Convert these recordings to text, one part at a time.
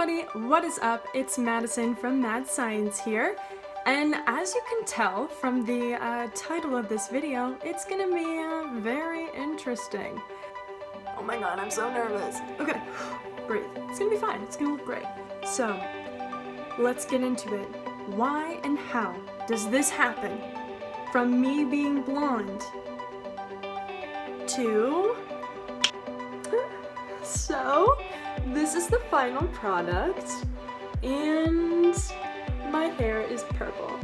everybody, what is up? It's Madison from Mad Science here, and as you can tell from the title of this video, it's gonna be very interesting. Oh my god, I'm so nervous. Okay, breathe. It's gonna be fine. It's gonna look great. So, let's get into it. Why and how does this happen? From me being blonde to... So, this is the final product, and my hair is purple.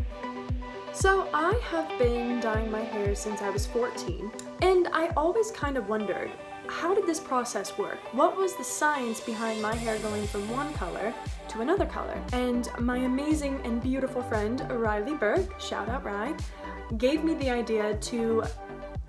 So I have been dyeing my hair since I was 14, and I always kind of wondered, how did this process work? What was the science behind my hair going from one color to another color? And my amazing and beautiful friend, Riley Berg, shout out Ry, gave me the idea to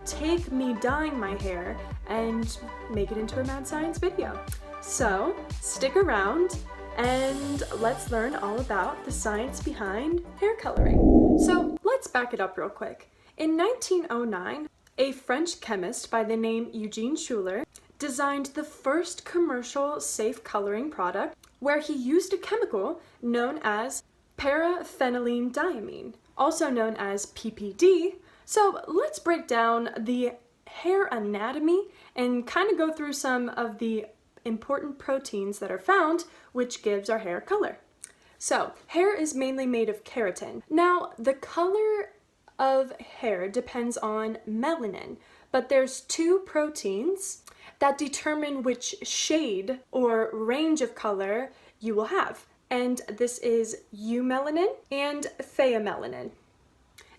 take me dyeing my hair and make it into a Mad Science video. So stick around and let's learn all about the science behind hair coloring. So let's back it up real quick. In 1909, a French chemist by the name Eugene Schuller designed the first commercial safe coloring product where he used a chemical known as paraphenylenediamine, also known as PPD. So let's break down the hair anatomy and kind of go through some of the important proteins that are found, which gives our hair color. So, hair is mainly made of keratin. Now, the color of hair depends on melanin, but there's two proteins that determine which shade or range of color you will have. And this is eumelanin and pheomelanin.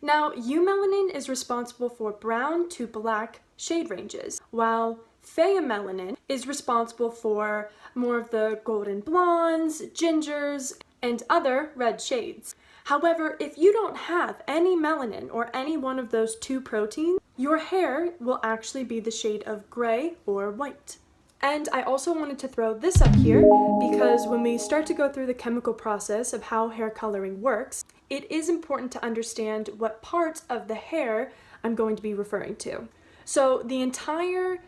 Now, eumelanin is responsible for brown to black shade ranges, while pheomelanin is responsible for more of the golden blondes, gingers, and other red shades. However, if you don't have any melanin or any one of those two proteins, your hair will actually be the shade of gray or white. And I also wanted to throw this up here because when we start to go through the chemical process of how hair coloring works, it is important to understand what part of the hair I'm going to be referring to. So the entire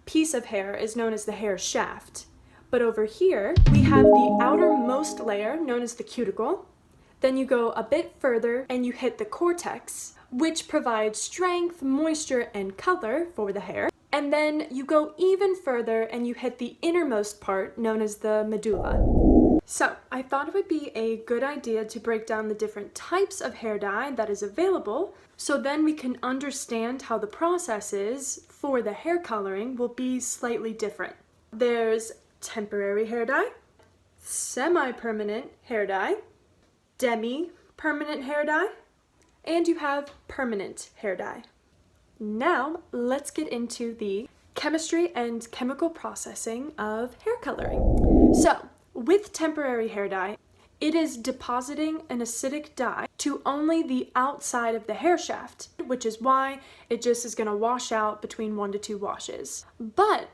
piece of hair is known as the hair shaft. But over here, we have the outermost layer known as the cuticle. Then you go a bit further and you hit the cortex, which provides strength, moisture, and color for the hair. And then you go even further and you hit the innermost part known as the medulla. So I thought it would be a good idea to break down the different types of hair dye that is available, so then we can understand how the processes for the hair coloring will be slightly different. There's temporary hair dye, semi-permanent hair dye, demi-permanent hair dye, and you have permanent hair dye. Now, let's get into the chemistry and chemical processing of hair coloring. So, with temporary hair dye, it is depositing an acidic dye to only the outside of the hair shaft, which is why it just is going to wash out between 1 to 2 washes. But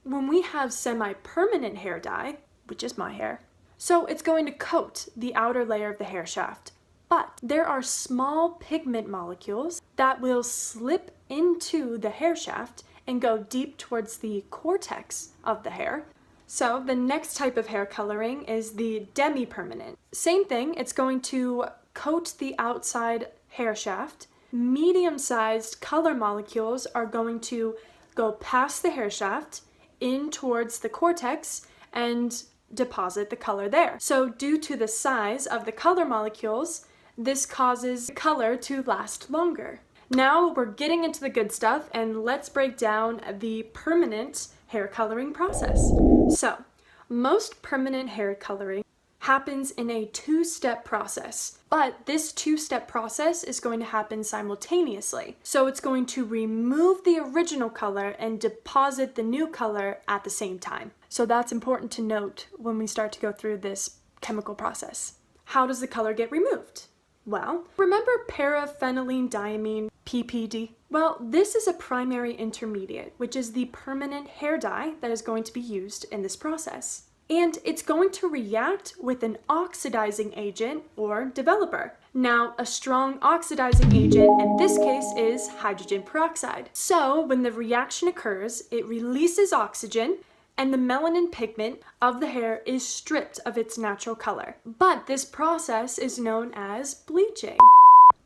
when we have semi-permanent hair dye, which is my hair, so it's going to coat the outer layer of the hair shaft. But there are small pigment molecules that will slip into the hair shaft and go deep towards the cortex of the hair. So the next type of hair coloring is the demi-permanent. Same thing, it's going to coat the outside hair shaft. Medium-sized color molecules are going to go past the hair shaft in towards the cortex and deposit the color there. So due to the size of the color molecules, this causes the color to last longer. Now we're getting into the good stuff, and let's break down the permanent hair coloring process. So, most permanent hair coloring happens in a two-step process, but this two-step process is going to happen simultaneously. So it's going to remove the original color and deposit the new color at the same time. So that's important to note when we start to go through this chemical process. How does the color get removed? Well, remember paraphenylenediamine, PPD? Well, this is a primary intermediate, which is the permanent hair dye that is going to be used in this process. And it's going to react with an oxidizing agent or developer. Now, a strong oxidizing agent in this case is hydrogen peroxide. So when the reaction occurs, it releases oxygen, and the melanin pigment of the hair is stripped of its natural color. But this process is known as bleaching.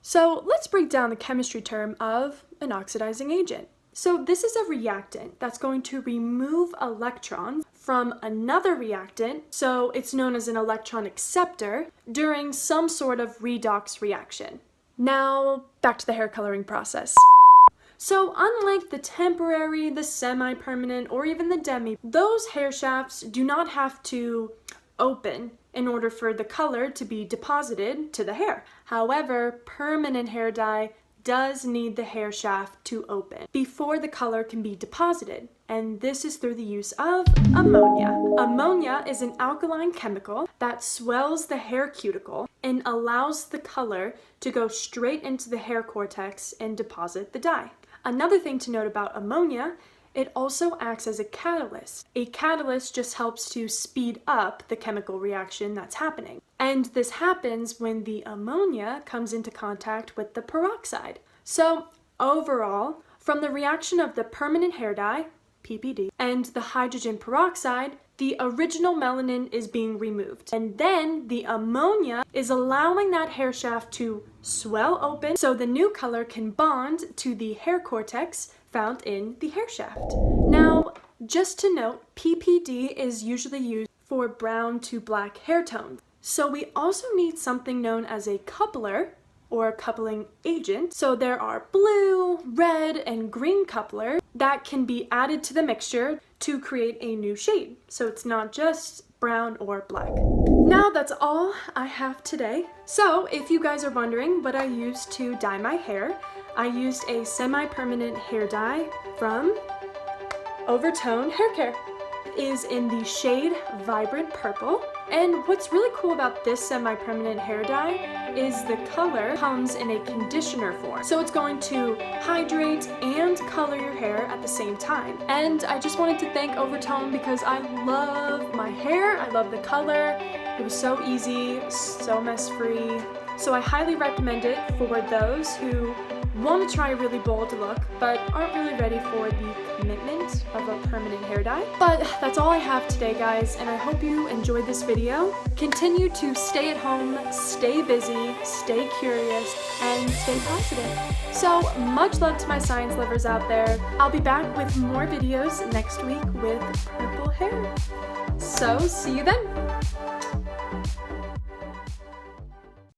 So let's break down the chemistry term of an oxidizing agent. So this is a reactant that's going to remove electrons from another reactant, so it's known as an electron acceptor, during some sort of redox reaction. Now, back to the hair coloring process. So unlike the temporary, the semi-permanent, or even the demi, those hair shafts do not have to open in order for the color to be deposited to the hair. However, permanent hair dye does need the hair shaft to open before the color can be deposited, and this is through the use of ammonia. Ammonia is an alkaline chemical that swells the hair cuticle and allows the color to go straight into the hair cortex and deposit the dye. Another thing to note about ammonia, it also acts as a catalyst. A catalyst just helps to speed up the chemical reaction that's happening. And this happens when the ammonia comes into contact with the peroxide. So overall, from the reaction of the permanent hair dye, PPD, and the hydrogen peroxide, the original melanin is being removed. And then the ammonia is allowing that hair shaft to swell open so the new color can bond to the hair cortex found in the hair shaft. Now, just to note, PPD is usually used for brown to black hair tones. So we also need something known as a coupler or coupling agent. So there are blue, red, and green couplers that can be added to the mixture to create a new shade. So it's not just brown or black. Now that's all I have today. So if you guys are wondering what I used to dye my hair, I used a semi-permanent hair dye from Overtone Hair Care. It is in the shade Vibrant Purple. And what's really cool about this semi-permanent hair dye is the color comes in a conditioner form. So it's going to hydrate and color your hair at the same time. And I just wanted to thank Overtone because I love my hair. I love the color. It was so easy, so mess-free. So I highly recommend it for those who want to try a really bold look but aren't really ready for the commitment of a permanent hair dye. But that's all I have today, guys, and I hope you enjoyed this video. Continue to stay at home, stay busy, stay curious, and stay positive. So much love to my science lovers out there. I'll be back with more videos next week with purple hair. So see you then.